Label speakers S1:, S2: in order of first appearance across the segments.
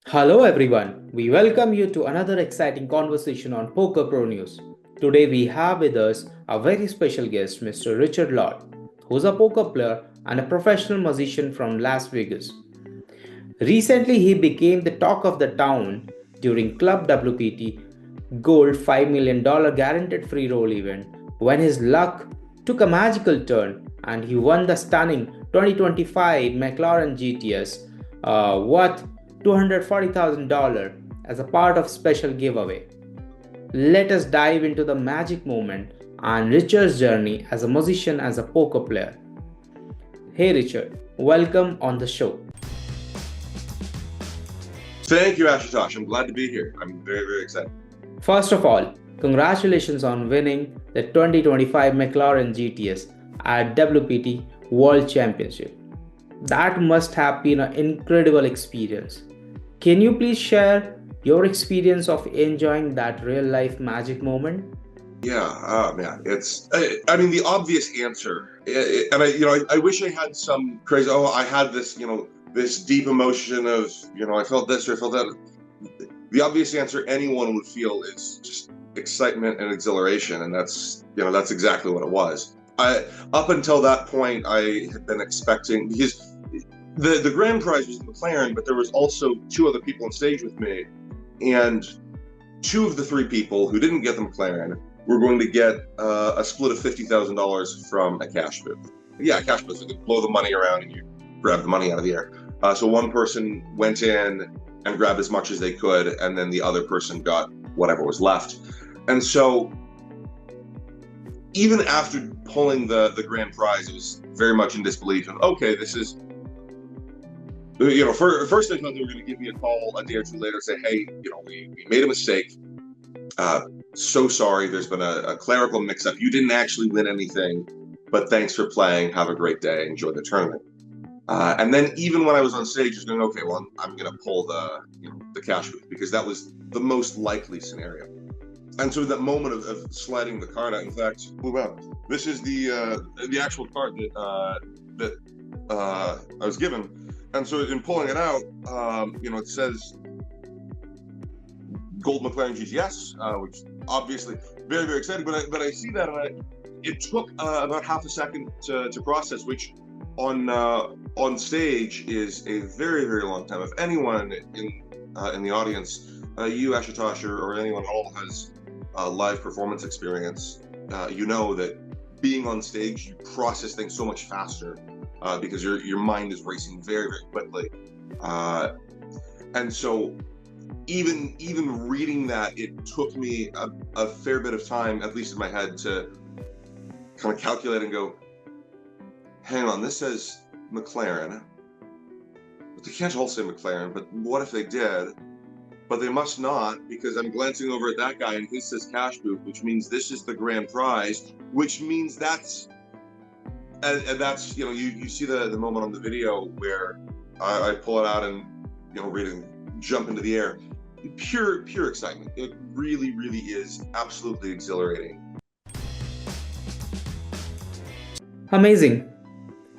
S1: Hello everyone, we welcome you to another exciting conversation on Poker Pro News. Today we have with us a very special guest, Mr. Richard Lord, who's a poker player and a professional musician from Las Vegas. Recently, he became the talk of the town during Club WPT Gold $5 million guaranteed free roll event when his luck took a magical turn and he won the stunning 2025 McLaren GTS worth $240,000 as a part of special giveaway. Let us dive into the magic moment and Richard's journey as a musician as a poker player. Hey Richard, welcome on the show.
S2: Thank you, Ashutosh. I'm glad to be here. I'm very, very excited.
S1: First of all, congratulations on winning the 2025 McLaren GTS at WPT World Championship. That must have been an incredible experience. Can you please share your experience of enjoying that real life magic moment?
S2: Yeah, man, the obvious answer, and I wish I had some crazy, I had this, this deep emotion of, I felt this or I felt that. The obvious answer anyone would feel is just excitement and exhilaration, and that's exactly what it was. Up until that point, I had been expecting, because the grand prize was the McLaren, but there was also two other people on stage with me, and two of the three people who didn't get the McLaren were going to get a split of $50,000 from a cash booth. Yeah, a cash booth. So you blow the money around and you grab the money out of the air. So one person went in and grabbed as much as they could, and then the other person got whatever was left. And so even after pulling the grand prize, it was very much in disbelief of, okay, this is, first I thought they were going to give me a call a day or two later and say, hey, we made a mistake. So sorry, there's been a clerical mix-up. You didn't actually win anything, but thanks for playing. Have a great day. Enjoy the tournament. And then even when I was on stage, I was going, okay, well, I'm going to pull the cash booth, because that was the most likely scenario. And so that moment of sliding the card out, in fact, move out. This is the actual card that I was given. And so in pulling it out, it says Gold McLaren GTS, which obviously very, very exciting. But I see that, and it took about half a second to process, which on stage is a very, very long time. If anyone in the audience, you, Ashutosh, or anyone at all has live performance experience, you know that being on stage, you process things so much faster because your mind is racing very, very quickly. And so even reading that, it took me a fair bit of time, at least in my head, to kind of calculate and go, hang on, this says McLaren, but they can't all say McLaren, but what if they did? But they must not, because I'm glancing over at that guy and his says cash booth, which means this is the grand prize, which means that's, and that's, you see the moment on the video where I pull it out and, read it, jump into the air. Pure excitement. It really, really is absolutely exhilarating.
S1: Amazing.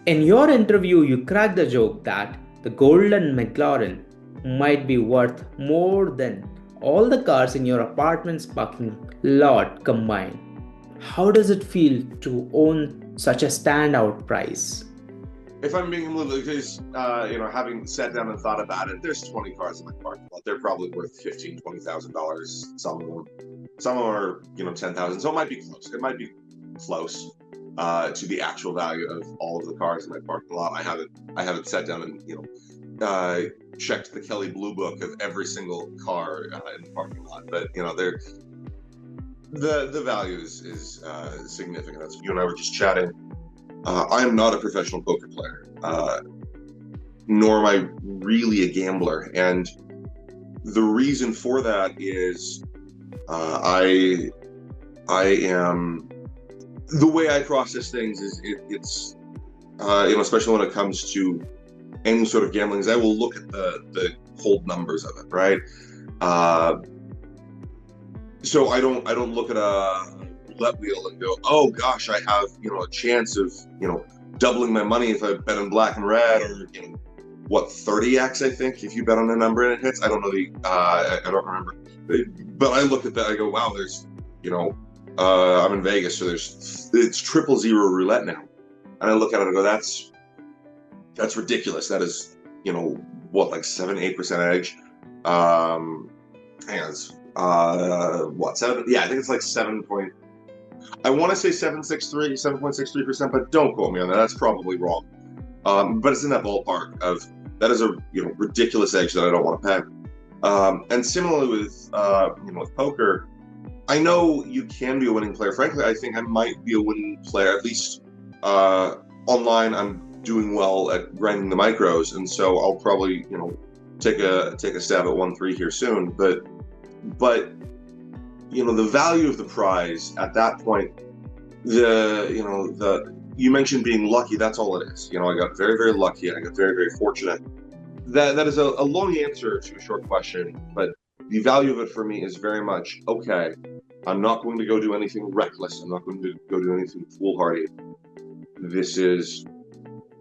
S1: In your interview, you cracked the joke that the golden McLaren might be worth more than all the cars in your apartment's parking lot combined. How does it feel to own such a standout prize?
S2: If I'm being a little, because having sat down and thought about it, there's 20 cars in my parking lot. They're probably worth $15,000, $20,000. Some of them are $10,000. So it might be close. It might be close to the actual value of all of the cars in my parking lot. I haven't sat down and checked the Kelly Blue Book of every single car in the parking lot. But they're the value is significant. That's, you and I were just chatting. I am not a professional poker player, nor am I really a gambler. And the reason for that is I am, the way I process things is it's especially when it comes to any sort of gambling, is I will look at the cold numbers of it, right? So I don't look at a roulette wheel and go, oh gosh, I have a chance of doubling my money if I bet in black and red, or what, 30x, I think, if you bet on a number and it hits. I don't know I don't remember. But I look at that, I go, wow, there's, I'm in Vegas, so it's 000 roulette now. And I look at it and go, that's ridiculous. That is, what, like 7-8% edge. Hang on, what, 7? Yeah, I think it's like 7 point. I want to say 7.63%, but don't quote me on that. That's probably wrong. But it's in that ballpark of, that is a ridiculous edge that I don't want to pay. And similarly with with poker, I know you can be a winning player. Frankly, I think I might be a winning player. At least online, I'm doing well at grinding the micros, and so I'll probably take a stab at 1-3 here soon. But the value of the prize at that point, you mentioned being lucky. That's all it is. I got very, very lucky. I got very, very fortunate. That is a long answer to a short question, but the value of it for me is very much, okay, I'm not going to go do anything reckless. I'm not going to go do anything foolhardy. This is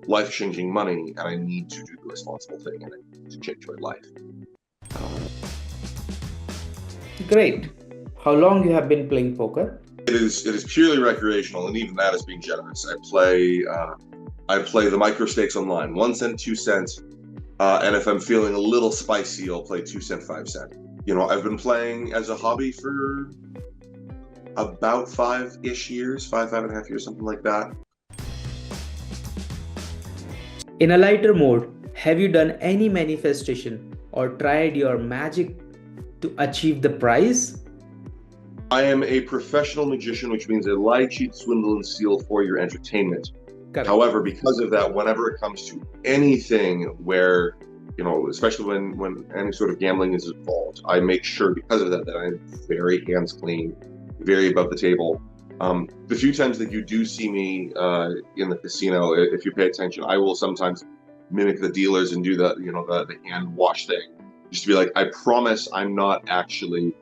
S2: life-changing money, and I need to do the responsible thing, and I need to change my life.
S1: Great. How long you have been playing poker?
S2: It is purely recreational, and even that is being generous. I play the micro stakes online, 1 cent, 2 cents, and if I'm feeling a little spicy, I'll play 2 cent, 5 cent. I've been playing as a hobby for about 5-ish years, 5.5 years, something like that.
S1: In a lighter mode, have you done any manifestation or tried your magic to achieve the prize?
S2: I am a professional magician, which means I lie, cheat, swindle, and steal for your entertainment.
S1: Correct.
S2: However, because of that, whenever it comes to anything where, especially when any sort of gambling is involved, I make sure because of that I'm very hands clean, very above the table. The few times that you do see me in the casino, if you pay attention, I will sometimes mimic the dealers and do the hand wash thing, just to be like, I promise I'm not actually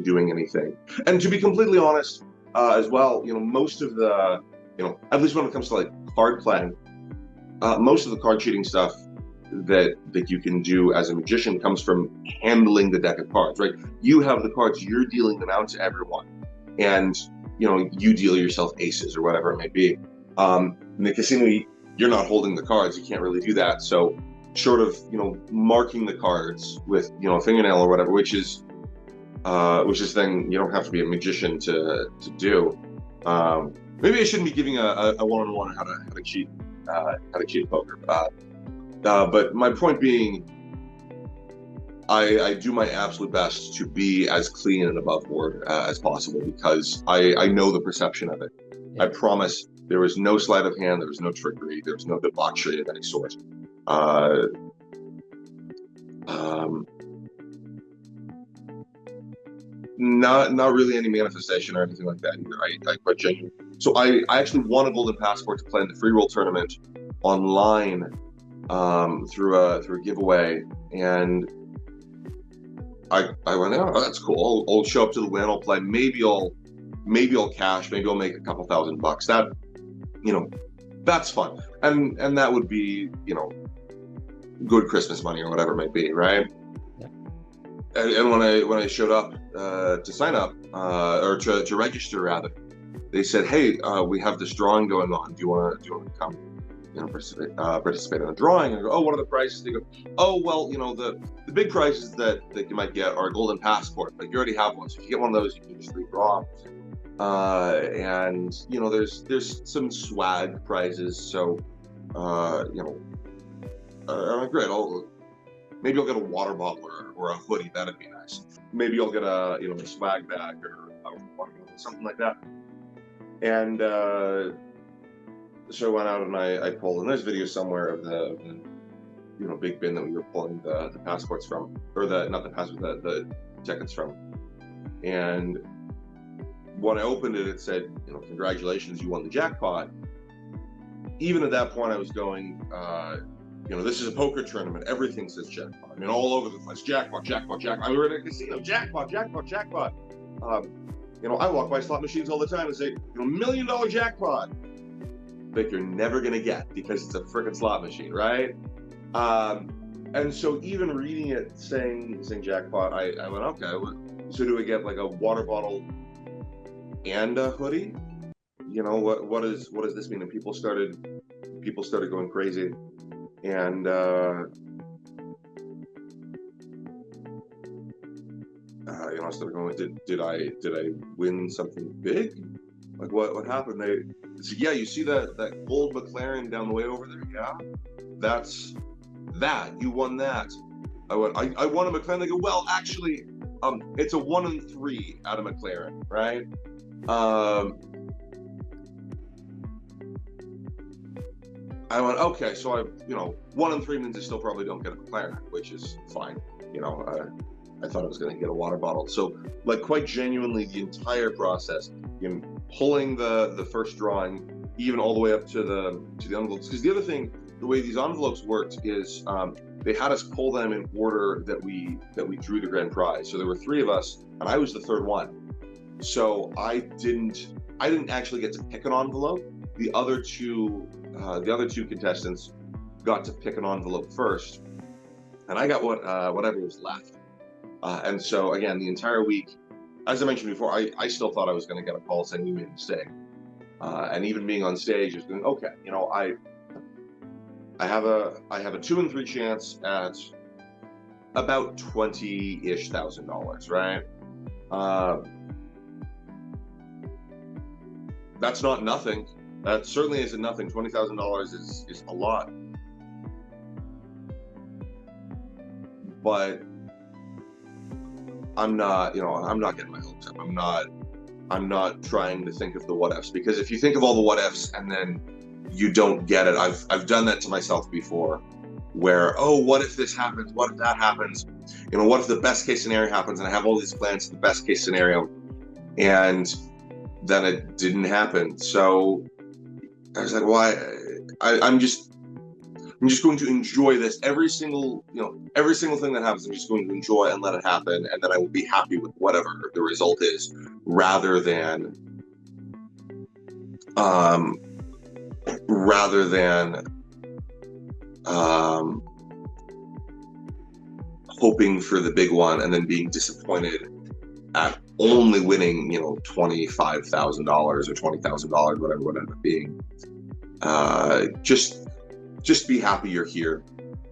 S2: doing anything. And to be completely honest, as well, most of the, at least when it comes to like card playing, most of the card cheating stuff that you can do as a magician comes from handling the deck of cards, right? You have the cards, you're dealing them out to everyone, and you deal yourself aces or whatever it may be. In the casino, you're not holding the cards, you can't really do that. So short of marking the cards with a fingernail or whatever, which is thing you don't have to be a magician to do. Maybe I shouldn't be giving a one-on-one on how to cheat poker. But my point being, I do my absolute best to be as clean and above board as possible, because I know the perception of it. Yeah. I promise there was no sleight of hand, there was no trickery, there was no debauchery of any sort. Not really any manifestation or anything like that either. I quite genuine. So I actually won a golden passport to play in the free roll tournament online through a giveaway, and I went, oh, that's cool. I'll show up to the win. I'll play. Maybe I'll cash. Maybe I'll make a couple $1,000. That that's fun, and that would be good Christmas money or whatever it might be, right? And when I showed up to sign up or to register rather, they said, "Hey, we have this drawing going on. Do you want to come, participate in the drawing?" And I go, "Oh, what are the prizes?" They go, "Oh, well, the big prizes that you might get are a golden passport. Like you already have one, so if you get one of those, you can just redraw. And there's some swag prizes. So I'm like, great. Maybe I'll get a water bottle or a hoodie. That'd be nice. Maybe I'll get a swag bag or something like that." And so I went out and I pulled, and there's video somewhere of the big bin that we were pulling the passports from, or not the passport, the tickets from. And when I opened it, it said, "Congratulations, you won the jackpot." Even at that point, I was going, this is a poker tournament. Everything says jackpot. I mean, all over the place. Jackpot, jackpot, jackpot. We were in a casino. Jackpot, jackpot, jackpot. I walk by slot machines all the time and say, $1 million jackpot. But you're never going to get, because it's a frickin' slot machine, right? And so even reading it saying jackpot, I went, okay, so do we get like a water bottle and a hoodie? You know, what does this mean? And people started going crazy. And you know, I started going, did I win something big? Like what happened? They said, yeah, you see that gold McLaren down the way over there? Yeah, that's that. You won that. I won a McLaren. They go, well, actually, it's a 1 in 3 out of McLaren, right? I went, okay, so you know, 1 in 3 means I still probably don't get a McLaren, which is fine. You know, I thought I was going to get a water bottle. So, like, quite genuinely, the entire process, you know, pulling the first drawing, even all the way up to the envelopes. Because the other thing, the way these envelopes worked is they had us pull them in order that we drew the grand prize. So there were 3 of us, and I was the 3rd one. So I didn't actually get to pick an envelope. The other two contestants got to pick an envelope first, and I got whatever was left. And so again, the entire week, as I mentioned before, I still thought I was going to get a call saying we made a mistake. And even being on stage is going, okay, you know, I have a 2 in 3 chance at about $20,000, right? That's not nothing. That certainly isn't nothing. $20,000 is a lot. But I'm not getting my hopes up. I'm not trying to think of the what ifs, because if you think of all the what ifs and then you don't get it, I've done that to myself before, where, oh, what if this happens? What if that happens? You know, what if the best case scenario happens? And I have all these plans for the best case scenario, and then it didn't happen. So I was like, why? I'm just going to enjoy this. Every single thing that happens, I'm just going to enjoy and let it happen, and then I will be happy with whatever the result is, rather than hoping for the big one and then being disappointed at only winning, you know, $25,000 or $20,000, whatever it would end up being. Just be happy you're here,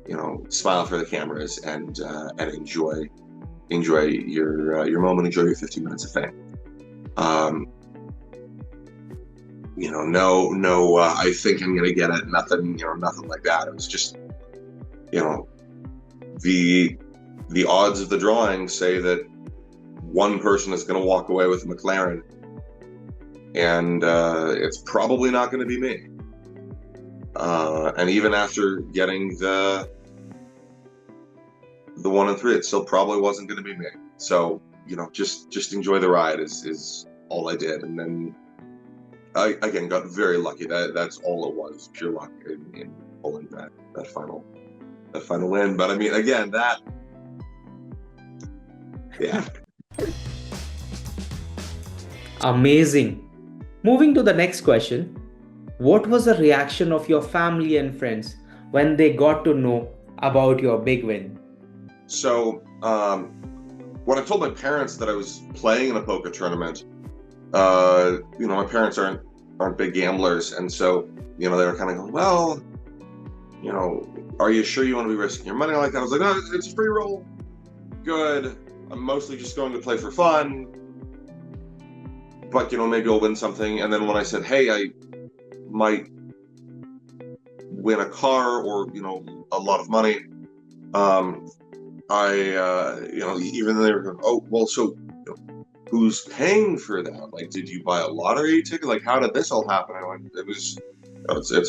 S2: you know, smile for the cameras, and enjoy your moment, enjoy your 15 minutes of fame. You know, no, I think I'm gonna get it. Nothing, you know, nothing like that. It was just, you know, the odds of the drawing say that one person is going to walk away with a McLaren, and it's probably not going to be me. And even after getting the 1 in 3, it still probably wasn't going to be me. So, you know, just enjoy the ride is all I did. And then I again got very lucky. That's all it was, pure luck in pulling that final win. But I mean, again, yeah.
S1: Amazing. Moving to the next question. What was the reaction of your family and friends when they got to know about your big win?
S2: So, when I told my parents that I was playing in a poker tournament, you know, my parents aren't big gamblers, and so, you know, they were kind of going, well, you know, are you sure you want to be risking your money like that? I was like, no, it's a free roll. Good. I'm mostly just going to play for fun, but, you know, maybe I'll win something. And then when I said, hey, I might win a car or, you know, a lot of money, you know, even they were going, oh, well, so, you know, who's paying for that? Like, did you buy a lottery ticket? Like, how did this all happen? I went, it's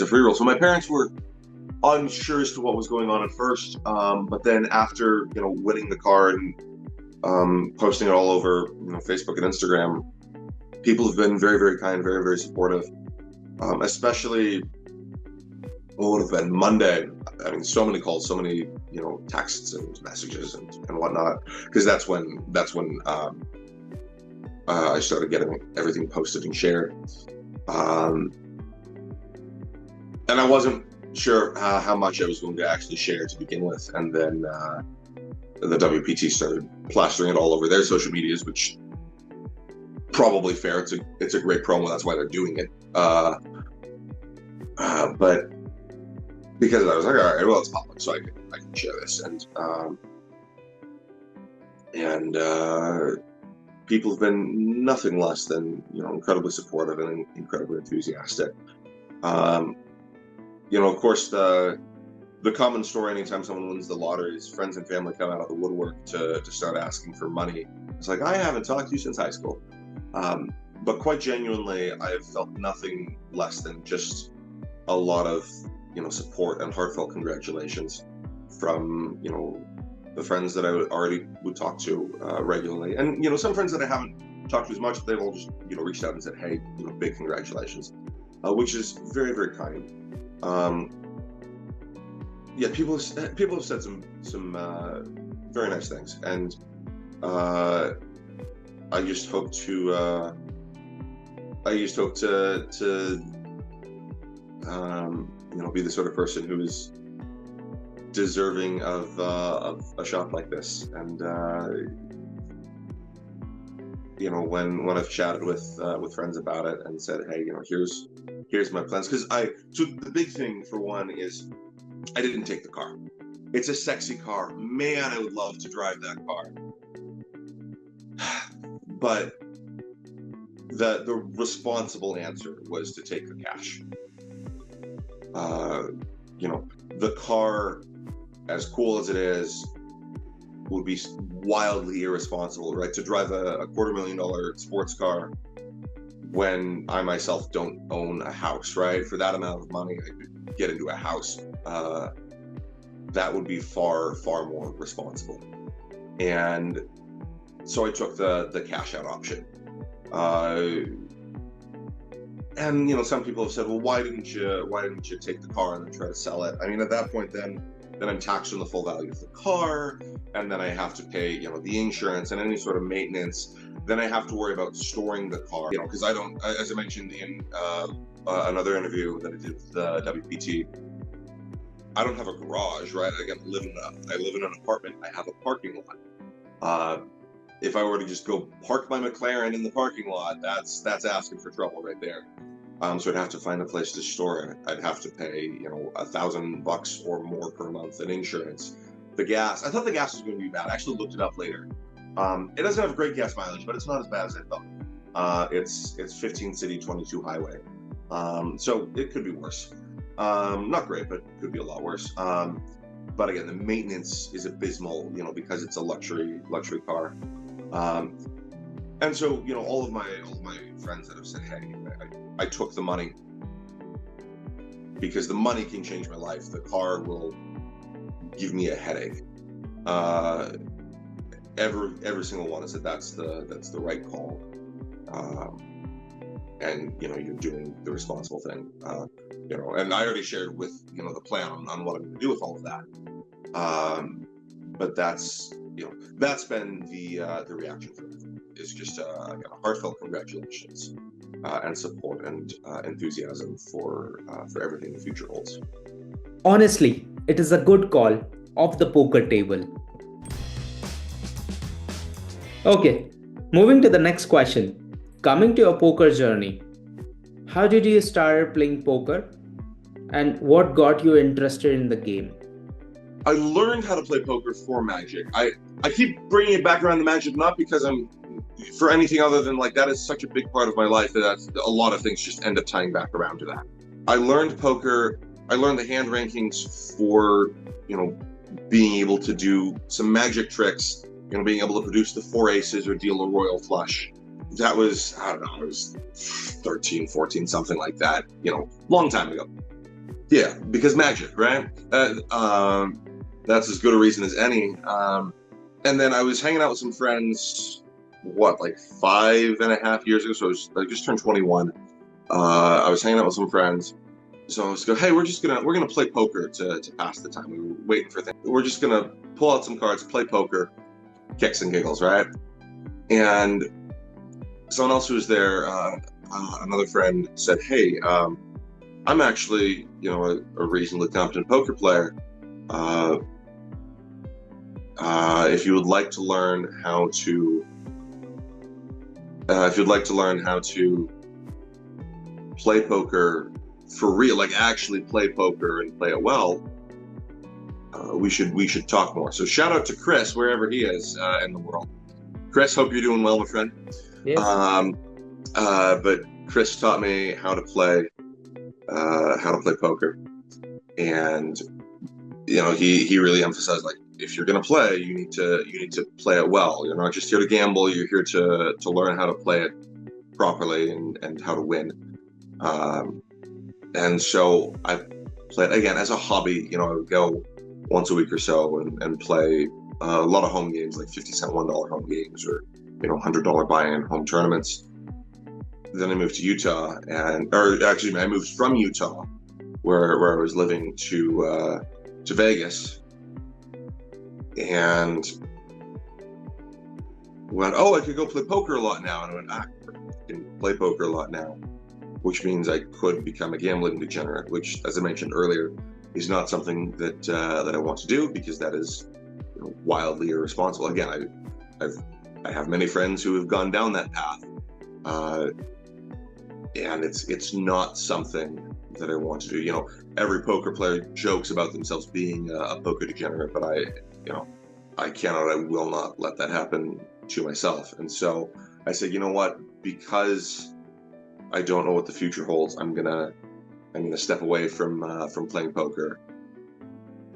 S2: a free roll. So my parents were unsure as to what was going on at first, but then after, you know, winning the car and posting it all over, you know, Facebook and Instagram, people have been very, very kind, very, very supportive. Especially what would have been Monday. I mean, so many calls, so many, you know, texts and messages and whatnot, because that's when I started getting everything posted and shared. And I wasn't sure how much I was going to actually share to begin with, and then the WPT started plastering it all over their social medias, which probably fair. It's a great promo. That's why they're doing it. But because I was like, all right, well, it's public, so I can share this, and people have been nothing less than incredibly supportive and incredibly enthusiastic. Of course, the common story anytime someone wins the lottery is friends and family come out of the woodwork to start asking for money. It's like, I haven't talked to you since high school. But quite genuinely, I have felt nothing less than just a lot of support and heartfelt congratulations from the friends that I already would talk to regularly, and some friends that I haven't talked to as much, but they've all just reached out and said, hey, big congratulations, which is very, very kind. People have said some very nice things, and I just hope to be the sort of person who is deserving of a shot like this. And when I've chatted with friends about it and said, hey, here's my plans, because so the big thing for one is I didn't take the car. It's a sexy car, man. I would love to drive that car, but the responsible answer was to take the cash. The car, as cool as it is, would be wildly irresponsible, right? To drive a $250,000 sports car when I myself don't own a house, right? For that amount of money, I could get into a house. That would be far, far more responsible. And so I took the cash out option. And some people have said, well, why didn't you take the car and then try to sell it? I mean, at that point, then I'm taxed on the full value of the car, and then I have to pay, the insurance and any sort of maintenance. Then I have to worry about storing the car, because I don't, as I mentioned in another interview that I did with the WPT, I don't have a garage, right? I live in an apartment. I have a parking lot. If I were to just go park my McLaren in the parking lot, that's asking for trouble right there. So I'd have to find a place to store it. I'd have to pay, $1,000 or more per month in insurance. The gas, I thought the gas was going to be bad. I actually looked it up later. It doesn't have great gas mileage, but it's not as bad as I thought. It's 15 city, 22 highway. So it could be worse. Not great, but could be a lot worse. But again, the maintenance is abysmal, because it's a luxury car. And so, all of my friends that have said, hey, I took the money because the money can change my life. The car will give me a headache. Every single one has said that's the right call. And you're doing the responsible thing. And I already shared with the plan on what I'm going to do with all of that. But that's been the reaction from it. Is just a heartfelt congratulations and support and enthusiasm for everything the future holds.
S1: Honestly, it is a good call off the poker table. Okay, moving to the next question. Coming to your poker journey, how did you start playing poker, and what got you interested in the game?
S2: I learned how to play poker for Magic. I keep bringing it back around to Magic, not because I'm for anything other than that is such a big part of my life that a lot of things just end up tying back around to that. I learned poker. I learned the hand rankings for being able to do some magic tricks. Being able to produce the 4 aces or deal a royal flush. That was, I don't know, it was 13, 14, something like that. Long time ago. Yeah, because Magic, right? That's as good a reason as any. And then I was hanging out with some friends, 5.5 years ago? So I just turned 21. I was hanging out with some friends. So I was going, hey, we're gonna play poker to pass the time. We were waiting for things. We're just gonna pull out some cards, play poker, kicks and giggles, right? And someone else who was there, another friend said, hey, I'm actually, a reasonably competent poker player. If you would like to learn how to, play poker for real, like actually play poker and play it well, we should talk more. So shout out to Chris wherever he is in the world. Chris, hope you're doing well, my friend.
S1: Yes.
S2: But Chris taught me how to play poker, and he really emphasized, like, if you're gonna play, you need to play it well. You're not just here to gamble. You're here to learn how to play it properly and how to win. And so I played again as a hobby. I would go once a week or so and play a lot of home games, like 50-cent $1 home games, or $100 buy-in home tournaments. Then I moved to Utah, I moved from Utah, where I was living, to Vegas, and went, I could go play poker a lot now. And I went, I can play poker a lot now, which means I could become a gambling degenerate, which, as I mentioned earlier, is not something that I want to do, because that is wildly irresponsible. Again, I have many friends who have gone down that path, and it's not something that I want to do. Every poker player jokes about themselves being a poker degenerate, but I cannot, I will not let that happen to myself. And so I said, you know what? Because I don't know what the future holds, I'm gonna step away from playing poker,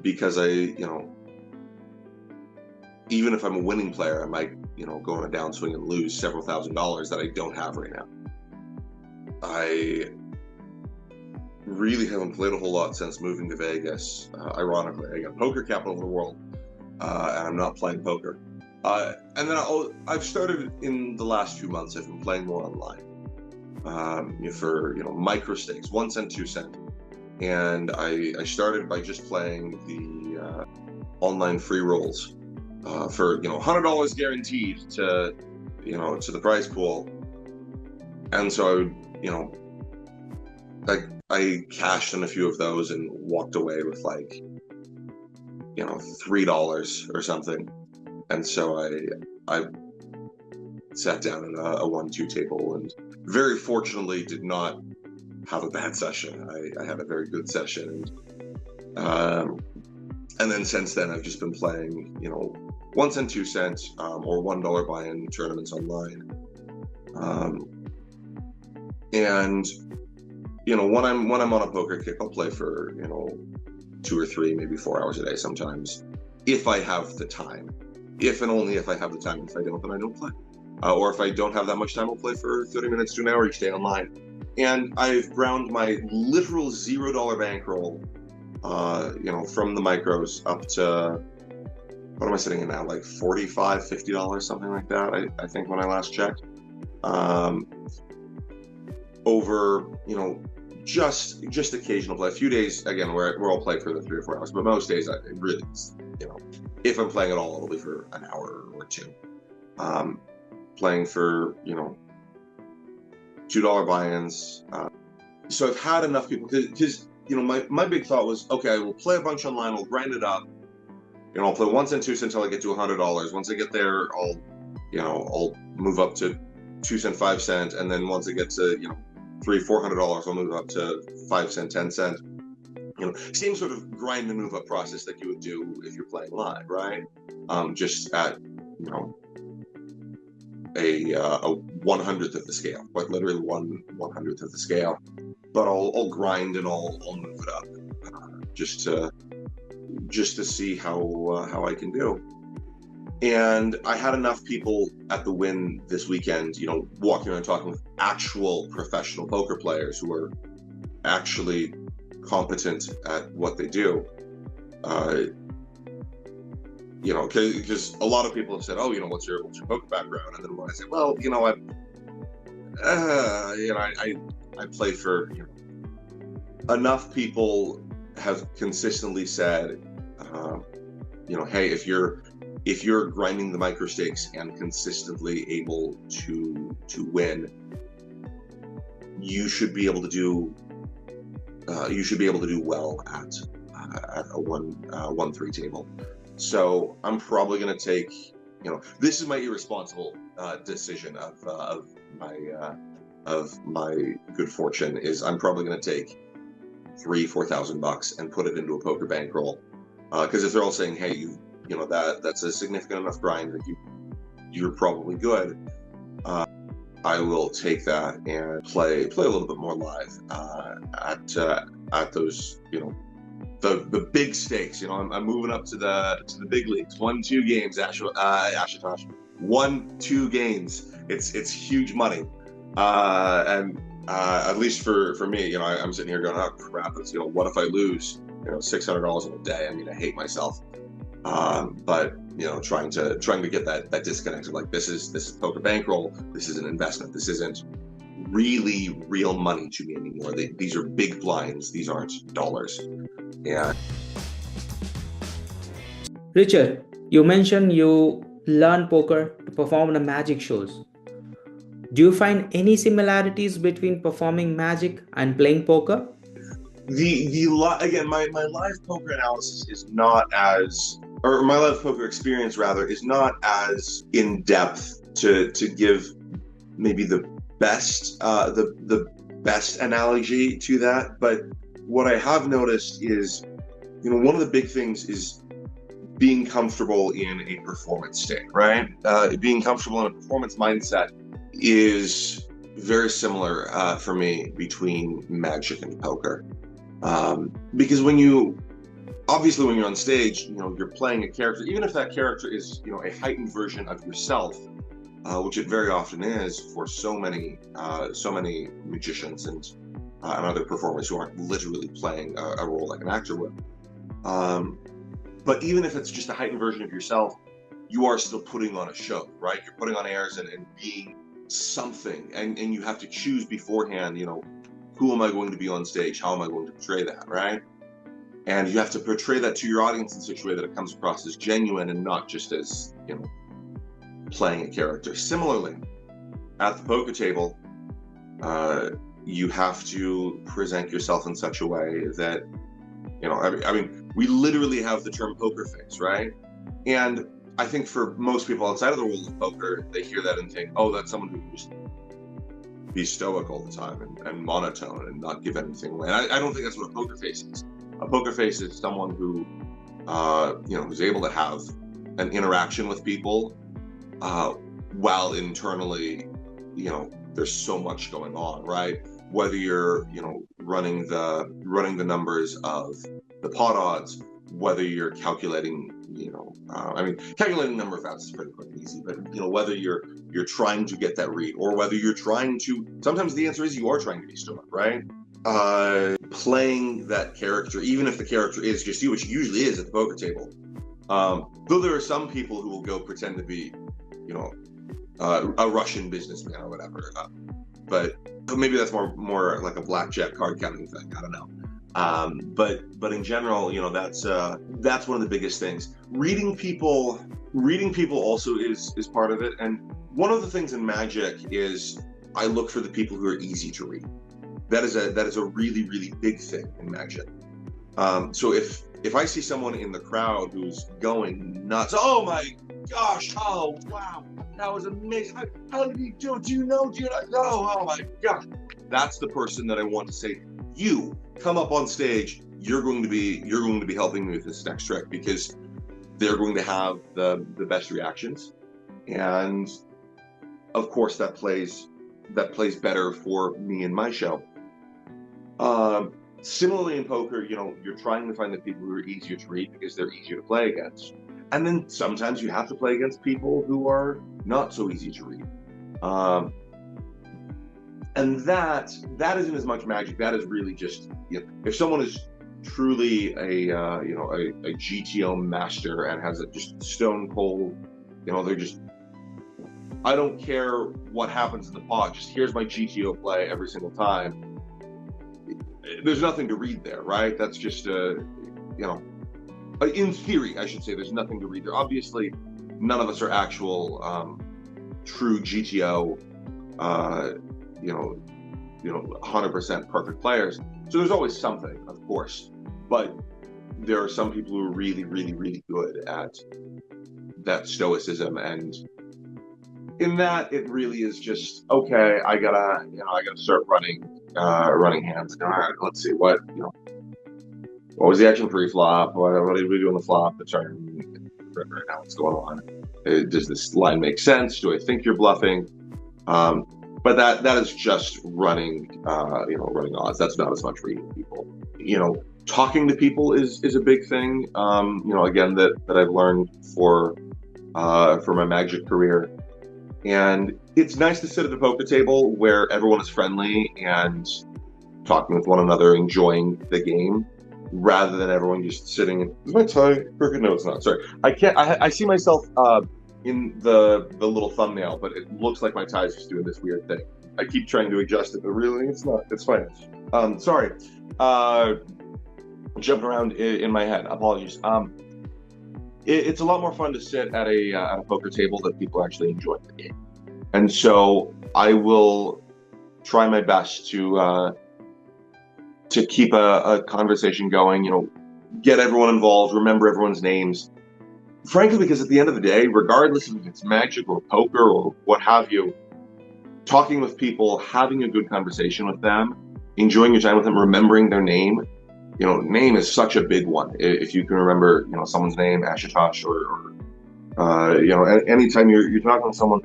S2: because even if I'm a winning player, I might go on a downswing and lose several $1,000s that I don't have right now. I really haven't played a whole lot since moving to Vegas. Ironically, I got poker capital of the world, and I'm not playing poker. And then I've started, in the last few months, I've been playing more online, for micro stakes, 1 cent, 2 cent, and I started by just playing the online free rolls for $100 guaranteed to the prize pool. And so I cashed in a few of those and walked away with like $3 or something. And so I sat down at a 1-2 table, and very fortunately did not have a bad session. I had a very good session, and then since then I've just been playing 1 cent, 2 cents, or $1 buy-in tournaments online. And when I'm on a poker kick, I'll play for 2 or 3, maybe 4 hours a day sometimes, if I have the time. If and only if I have the time. If I don't, then I don't play. Or if I don't have that much time, I'll play for 30 minutes to an hour each day online. And I've ground my literal $0 bankroll, from the micros up to, what am I sitting in now? Like $45, $50, something like that. I think when I last checked. Over, just occasional play. A few days, again, where I'll play for the 3 or 4 hours, but most days I really, if I'm playing at all, it'll be for an hour or 2. Playing for, $2 buy-ins. So I've had enough people, because my big thought was, okay, I will play a bunch online, I'll grind it up, I'll play 1 cent, 2 cents until I get to $100. Once I get there, I'll move up to 2 cent, 5 cent, and then once I get to $300-$400, I'll move up to 5 cent, 10 cent. Same sort of grind and move up process that you would do if you're playing live, right? Just at a 1/100th of the scale, like literally 1/100th of the scale. But I'll grind and I'll move it up, just to see how I can do. And I had enough people at the Win this weekend, walking around talking with actual professional poker players who are actually competent at what they do. Because a lot of people have said, what's your poker background? And then when I say, well, I play for, enough people have consistently said, hey, if you're grinding the micro stakes and consistently able to win, you should be able to do you should be able to do well at a 1-3 table. So I'm probably going to take, this is my irresponsible decision of my good fortune, is I'm probably going to take $3,000-4,000 and put it into a poker bankroll, because if they're all saying, hey, that's a significant enough grind that you're probably good, I will take that and play a little bit more live at those, the big stakes. I'm moving up to the big leagues. 1-2 games, Ashutosh. 1-2 games. It's huge money. And at least for me, I'm sitting here going, oh crap, it's, what if I lose, $600 in a day? I mean, I hate myself. But trying to get that disconnect of like, this is poker bankroll. This is an investment. This isn't really real money to me anymore. These are big blinds. These aren't dollars. Yeah.
S1: Richard, you mentioned you learn poker to perform in magic shows. Do you find any similarities between performing magic and playing poker?
S2: Again, my live poker analysis is not as, or my live poker experience rather, is not as in depth to give maybe the best analogy to that. But what I have noticed is, one of the big things is being comfortable in a performance state, right? Being comfortable in a performance mindset is very similar for me between magic and poker. Because when you're on stage, you're playing a character, even if that character is, a heightened version of yourself, which it very often is for so many magicians and other performers who aren't literally playing a role like an actor would. But even if it's just a heightened version of yourself, you are still putting on a show, right? You're putting on airs and being something, and you have to choose beforehand, who am I going to be on stage? How am I going to portray that, right? And you have to portray that to your audience in such a way that it comes across as genuine and not just as, playing a character. Similarly, at the poker table, you have to present yourself in such a way that, I mean, we literally have the term poker face, right? And I think for most people outside of the world of poker, they hear that and think, oh, that's someone who can just be stoic all the time and monotone and not give anything away. And I don't think that's what a poker face is. A poker face is someone who, who's able to have an interaction with people while internally, there's so much going on, right? Whether you're, running the numbers of the pot odds, whether you're calculating, calculating the number of outs is pretty quick and easy, but whether you're trying to get that read, or whether you're trying to, sometimes the answer is you are trying to be stoic, right? Playing that character, even if the character is just you, which usually is at the poker table. Though there are some people who will go pretend to be, a Russian businessman or whatever, but maybe that's more like a blackjack card counting thing. I don't know. But in general, that's one of the biggest things. Reading people also is part of it. And one of the things in magic is I look for the people who are easy to read. That is a really, really big thing in magic. So if I see someone in the crowd who's going nuts, oh my gosh, oh wow, that was amazing. How did you do it? Do you not know? Oh my gosh. That's the person that I want to say, you come up on stage, you're going to be helping me with this next trick, because they're going to have the best reactions. And of course that plays better for me and my show. Similarly in poker, you're trying to find the people who are easier to read because they're easier to play against. And then sometimes you have to play against people who are not so easy to read. And that isn't as much magic. That is really just, if someone is truly a GTO master and has it just stone cold, they're just, I don't care what happens in the pot, just here's my GTO play every single time. There's nothing to read there, right? That's just in theory, I should say, there's nothing to read there. Obviously, none of us are actual true GTO 100% perfect players. So there's always something, of course, but there are some people who are really, really, really good at that stoicism, and in that, it really is just, okay, I gotta start running hands. All right, let's see what was the action pre-flop? What did we do on the flop? The turn right now, what's going on? Does this line make sense? Do I think you're bluffing? But that is just running odds. That's not as much reading people. Talking to people is a big thing. Again, that I've learned for my Magic career. And it's nice to sit at the poker table where everyone is friendly and talking with one another, enjoying the game, rather than everyone just sitting and, is my tie crooked? No, it's not. Sorry. I see myself in the little thumbnail, but it looks like my tie is just doing this weird thing. I keep trying to adjust it, but really it's not. It's fine. Sorry. Jumping around in my head. Apologies. It's a lot more fun to sit at a poker table that people actually enjoy the game, and so I will try my best to keep a conversation going. Get everyone involved, remember everyone's names. Frankly, because at the end of the day, regardless if it's Magic or poker or what have you, talking with people, having a good conversation with them, enjoying your time with them, remembering their name. Name is such a big one. If you can remember, someone's name, Ashutosh, or anytime you're talking with someone,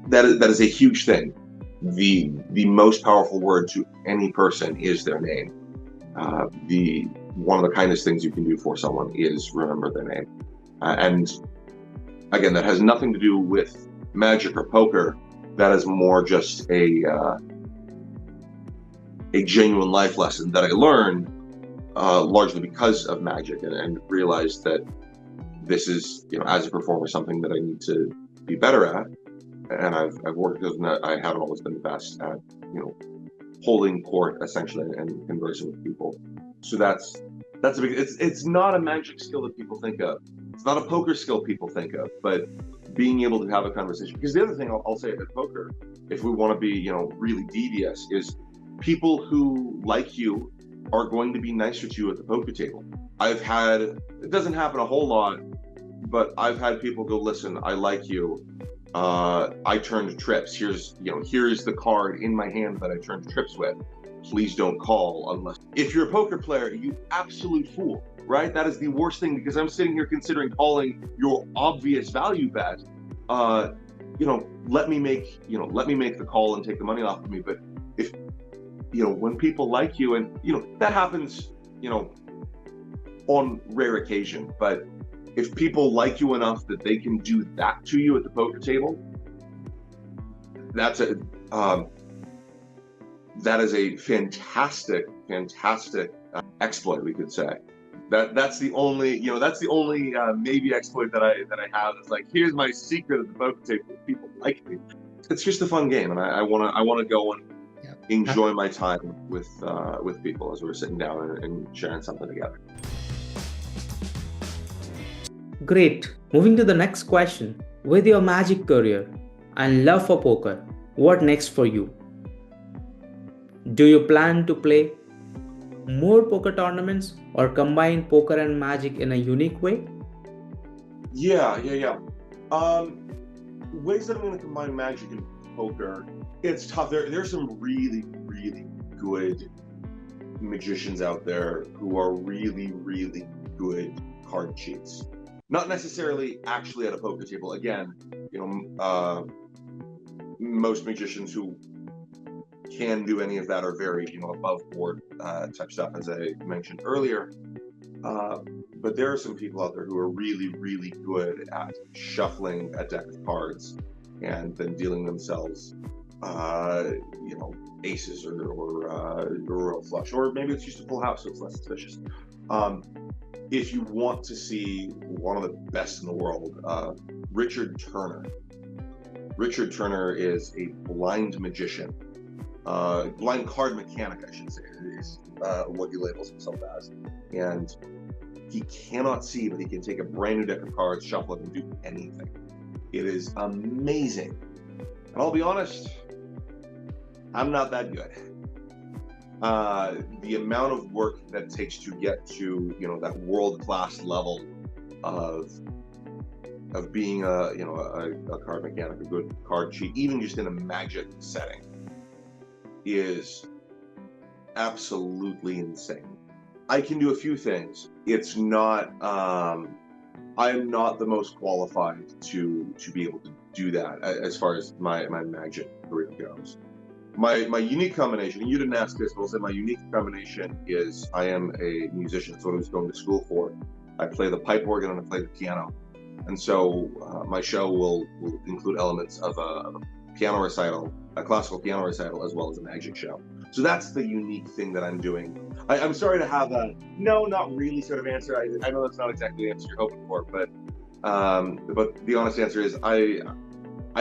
S2: that is a huge thing. The most powerful word to any person is their name. One of the kindest things you can do for someone is remember their name. And again, that has nothing to do with Magic or poker. That is more just a genuine life lesson that I learned. Largely because of Magic, and realized that this is, as a performer, something that I need to be better at. And I've worked because I haven't always been the best at, holding court essentially and conversing with people. So that's a big. It's not a Magic skill that people think of. It's not a poker skill people think of, but being able to have a conversation. Because the other thing I'll say at poker, if we want to be, really devious, is people who like you are going to be nicer to you at the poker table. It doesn't happen a whole lot, but I've had people go, listen, I like you. I turned trips. Here's the card in my hand that I turned trips with. Please don't call unless, if you're a poker player, you absolute fool, right? That is the worst thing, because I'm sitting here considering calling your obvious value bet. Let me make the call and take the money off of me. But if, when people like you, and, that happens, on rare occasion, but if people like you enough that they can do that to you at the poker table, that is a fantastic exploit, we could say. That's the only maybe exploit that I have. It's like, here's my secret at the poker table. People like me. It's just a fun game, and I want to go and enjoy my time with people as we're sitting down and sharing something together.
S1: Great. Moving to the next question. With your Magic career and love for poker, what next for you? Do you plan to play more poker tournaments or combine poker and Magic in a unique way?
S2: Yeah. Ways that I'm going to combine Magic and poker, it's tough. There's some really, really good magicians out there who are really, really good card cheats. Not necessarily actually at a poker table. Again, most magicians who can do any of that are very, above board type stuff, as I mentioned earlier. But there are some people out there who are really, really good at shuffling a deck of cards and then dealing themselves, aces or royal flush, or maybe it's just a full house, so it's less suspicious. If you want to see one of the best in the world, Richard Turner. Richard Turner is a blind magician, blind card mechanic, I should say, is what he labels himself as. And he cannot see, but he can take a brand new deck of cards, shuffle it, and do anything. It is amazing. And I'll be honest, I'm not that good. the amount of work that it takes to get to, you know, that world-class level of being a card mechanic, a good card cheat, even just in a Magic setting, is absolutely insane. I can do a few things. It's not, I'm not the most qualified to be able to do that as far as my Magic career goes. My unique combination, and you didn't ask this, but I'll say my unique combination is I am a musician. That's what I was going to school for. I play the pipe organ and I play the piano. And so my show will include elements of a piano recital, a classical piano recital, as well as a Magic show. So that's the unique thing that I'm doing. I'm sorry to have a no, not really sort of answer. I know that's not exactly the answer you're hoping for, but the honest answer is I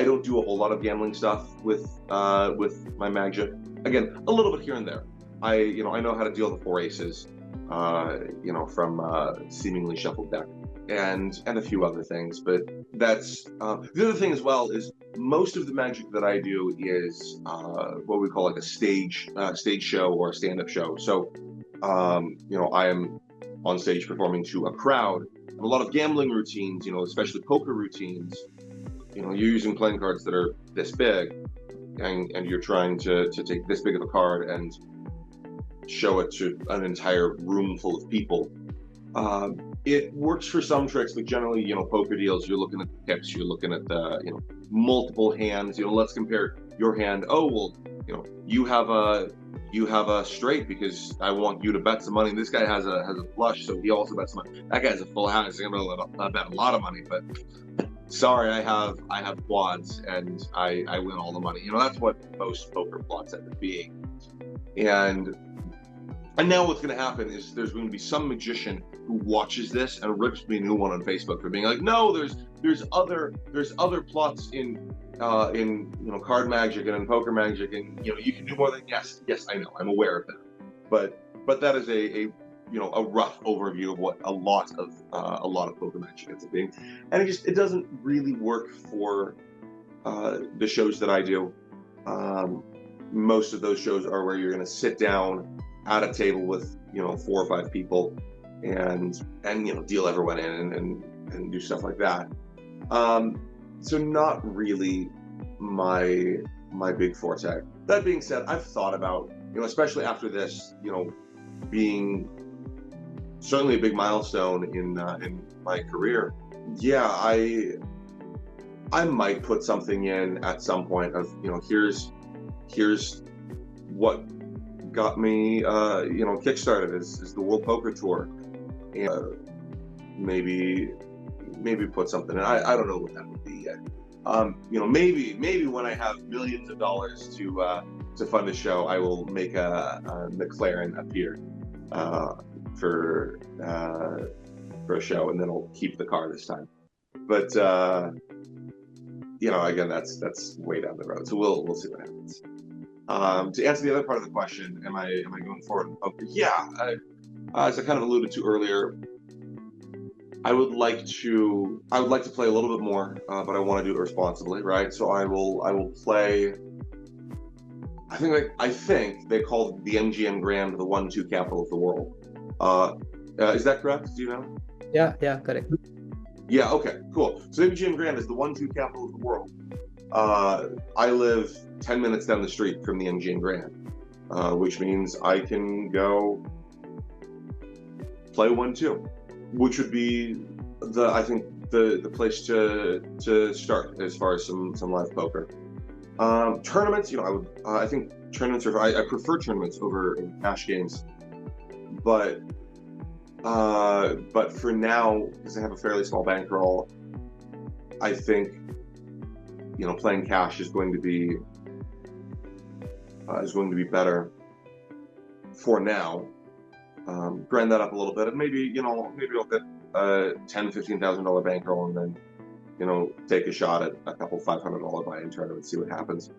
S2: don't do a whole lot of gambling stuff with my Magic. Again, a little bit here and there. I know how to deal the 4 aces, from seemingly shuffled deck, and a few other things. But that's the other thing as well is most of the Magic that I do is what we call like a stage show or a stand-up show. So I am on stage performing to a crowd. And a lot of gambling routines, especially poker routines, you're using playing cards that are this big, and you're trying to take this big of a card and show it to an entire room full of people. It works for some tricks, but generally, poker deals, you're looking at the pips, you're looking at the, multiple hands. Let's compare your hand. Oh, well, you have a straight because I want you to bet some money. This guy has a flush, so he also bets some money. That guy's a full house. He's gonna bet a lot of money, but sorry, I have quads and I win all the money. That's what most poker plots end up being. And now what's going to happen is there's going to be some magician who watches this and rips me a new one on Facebook for being like, no, there's other plots in card magic and in poker magic, and you can do more than yes, I know, I'm aware of that, but that is a rough overview of what a lot of poker magic ends up being, and it doesn't really work for the shows that I do. Most of those shows are where you're going to sit down at a table with 4 or 5 people and deal everyone in and do stuff like that. So not really my big forte. That being said, I've thought about, especially after this, being certainly a big milestone in my career. Yeah, I might put something in at some point of, here's what got me kickstarted is the World Poker Tour, and maybe put something in. I don't know what that would be yet. Maybe when I have millions of dollars to fund a show, I will make a McLaren appear for a show, and then I'll keep the car this time. But again, that's way down the road, so we'll see what happens. To answer the other part of the question, am I going forward in poker? Yeah, as I kind of alluded to earlier, I would like to play a little bit more, but I want to do it responsibly, right? So I will play. I think they call the MGM Grand the 1-2 capital of the world. Is that correct? Do you know?
S1: Yeah, correct.
S2: Yeah. Okay. Cool. So MGM Grand is the 1-2 capital of the world. I live 10 minutes down the street from the MGM Grand, which means I can go play 1-2, which would be the place to start as far as some live poker. Tournaments, I think tournaments I prefer tournaments over cash games, but for now, because I have a fairly small bankroll, I think playing cash is going to be better for now. Grind that up a little bit, and maybe I'll get a $10,000-$15,000 bankroll, and then take a shot at a couple $500 buy-in tournaments, see what happens.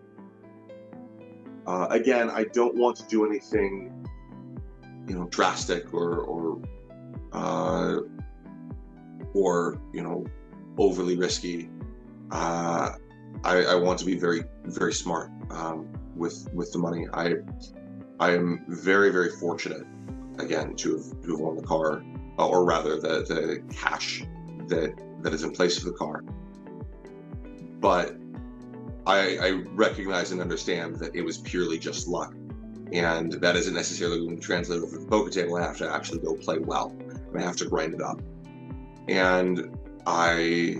S2: Again, I don't want to do anything drastic or overly risky. I want to be very, very smart with the money. I am very, very fortunate, again, to have won the car, or rather the cash that is in place for the car. But I recognize and understand that it was purely just luck, and that isn't necessarily going to translate over the poker table. I have to actually go play well, and I have to grind it up. And I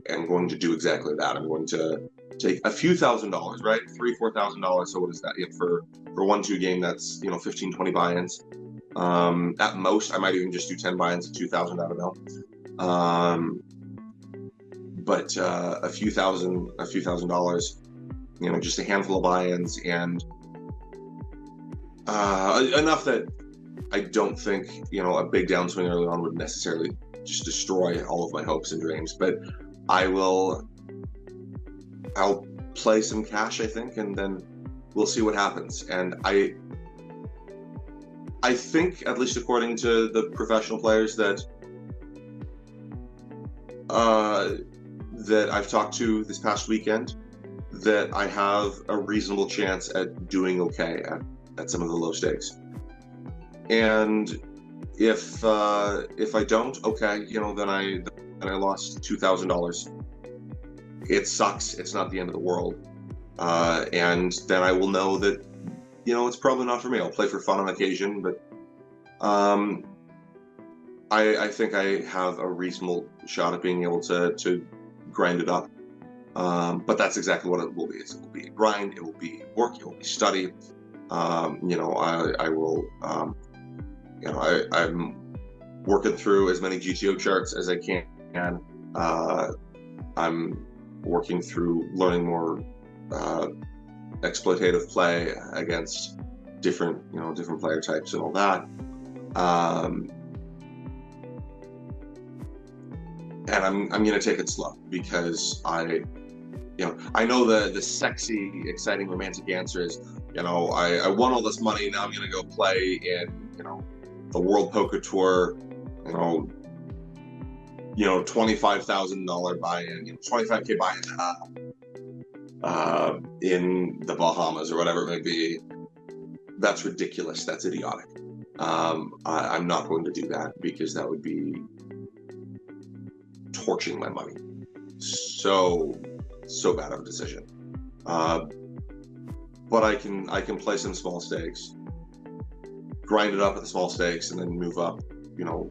S2: am going to do exactly that. I'm going to take a few $1,000s, right? $3,000-$4,000. So what is that? For 1-2 game, that's 15-20 buy-ins. At most, I might even just do 10 buy-ins at 2,000. I don't know. But a few thousand dollars, just a handful of buy-ins, and enough that I don't think a big downswing early on would necessarily just destroy all of my hopes and dreams. But I'll play some cash, I think, and then we'll see what happens. And I think, at least according to the professional players that I've talked to this past weekend, that I have a reasonable chance at doing okay at some of the low stakes. And if I don't, okay, then I lost $2,000. It sucks. It's not the end of the world. And then I will know that it's probably not for me. I'll play for fun on occasion, but I think I have a reasonable shot at being able to grind it up. But that's exactly what it will be. It will be a grind. It will be work. It will be study. I will. I'm working through as many GTO charts as I can. I'm working through learning more exploitative play against different player types and all that. And I'm going to take it slow, because I know the sexy, exciting, romantic answer is, I won all this money, now I'm going to go play in, the World Poker Tour, $25,000 buy-in, $25K buy-in in the Bahamas or whatever it may be. That's ridiculous. That's idiotic. I'm not going to do that, because that would be torching my money. So bad of a decision. But I can play some small stakes, grind it up at the small stakes, and then move up.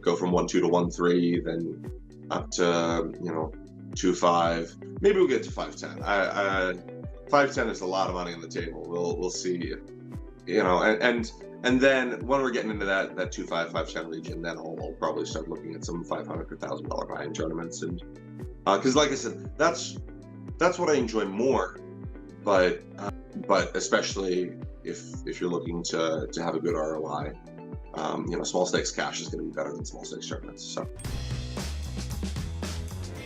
S2: Go from 1-2 to 1-3, then up to 2-5. Maybe we'll get to 5-10. 5-10 is a lot of money on the table. We'll see. And then when we're getting into that 2-5, 5-10 region, then I'll probably start looking at some $500 to $1,000 buy-in tournaments, and because like I said, that's what I enjoy more. But especially if you're looking to have a good ROI, small stakes cash is going to be better than small stakes tournaments. So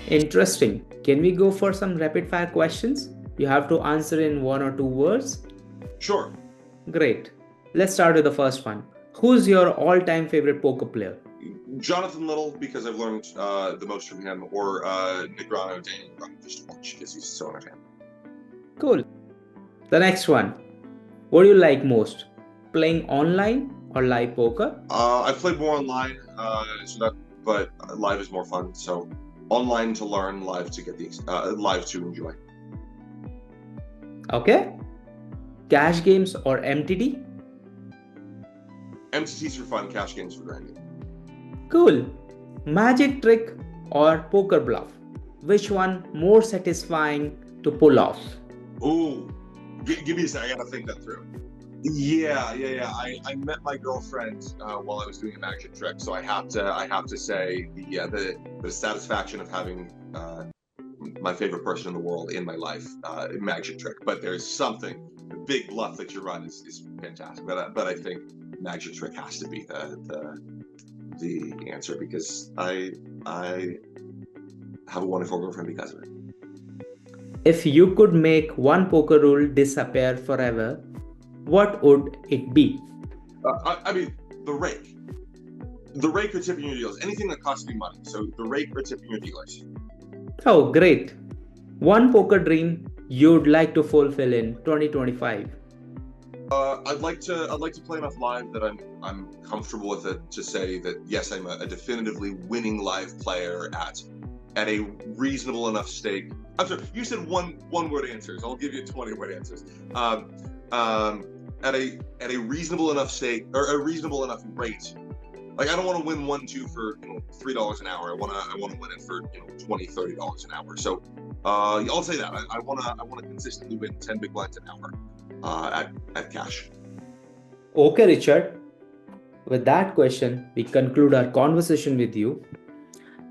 S1: Interesting. Can we go for some rapid fire questions? You have to answer in 1 or 2 words.
S2: Sure.
S1: Great. Let's start with the first one. Who's your all-time favorite poker player?
S2: Jonathan Little, because I've learned the most from him, or Daniel Negrano, just to watch, because he's so entertaining.
S1: Cool. The next one. What do you like most? Playing online or live poker?
S2: I've played more online, but live is more fun. So online to learn, live to get live to enjoy.
S1: Okay. Cash games or MTD?
S2: MTTs for fun, cash games for grinding.
S1: Cool. Magic trick or poker bluff? Which one more satisfying to pull off?
S2: Ooh, give me a second. I gotta think that through. Yeah. I met my girlfriend while I was doing a magic trick, so I have to say the satisfaction of having my favorite person in the world in my life, magic trick. But there's something, the big bluff that you run is fantastic. But I think magic trick has to be the answer, because I have a wonderful girlfriend because of it.
S1: If you could make one poker rule disappear forever, what would it be?
S2: I mean, the rake. The rake or tipping your dealers. Anything that costs me money. So the rake or tipping your dealers.
S1: Oh, great. One poker dream you'd like to fulfill in 2025.
S2: I'd like to play enough live that I'm comfortable with it to say that yes, I'm a definitively winning live player at a reasonable enough stake. I'm sorry, you said one word answers. I'll give you 20 word answers. At a reasonable enough stake or a reasonable enough rate. Like I don't want to win 1-2 for $3 an hour. I want to win it for $20-$30 an hour. So I'll say that I want to consistently win 10 big blinds an hour at cash.
S1: Okay, Richard. With that question, we conclude our conversation with you.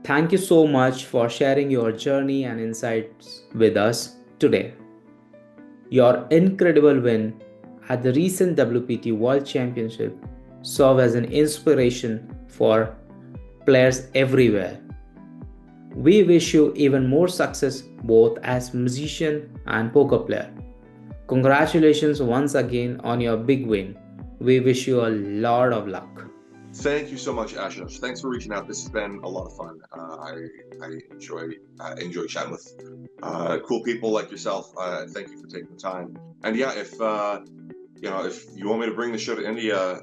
S1: Thank you so much for sharing your journey and insights with us today. Your incredible win at the recent WPT World Championship served as an inspiration for players everywhere. We wish you even more success both as musician and poker player. Congratulations once again on your big win. We wish you a lot of luck.
S2: Thank you so much, Ashish. Thanks for reaching out. This has been a lot of fun. I enjoy chatting with cool people like yourself. Thank you for taking the time. And yeah, if you want me to bring the show to India,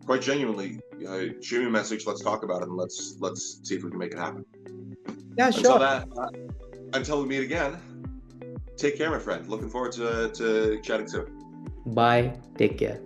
S2: quite genuinely, shoot me a message. Let's talk about it, and let's see if we can make it happen.
S1: Yeah, sure.
S2: Until we meet again, take care, my friend. Looking forward to chatting soon.
S1: Bye. Take care.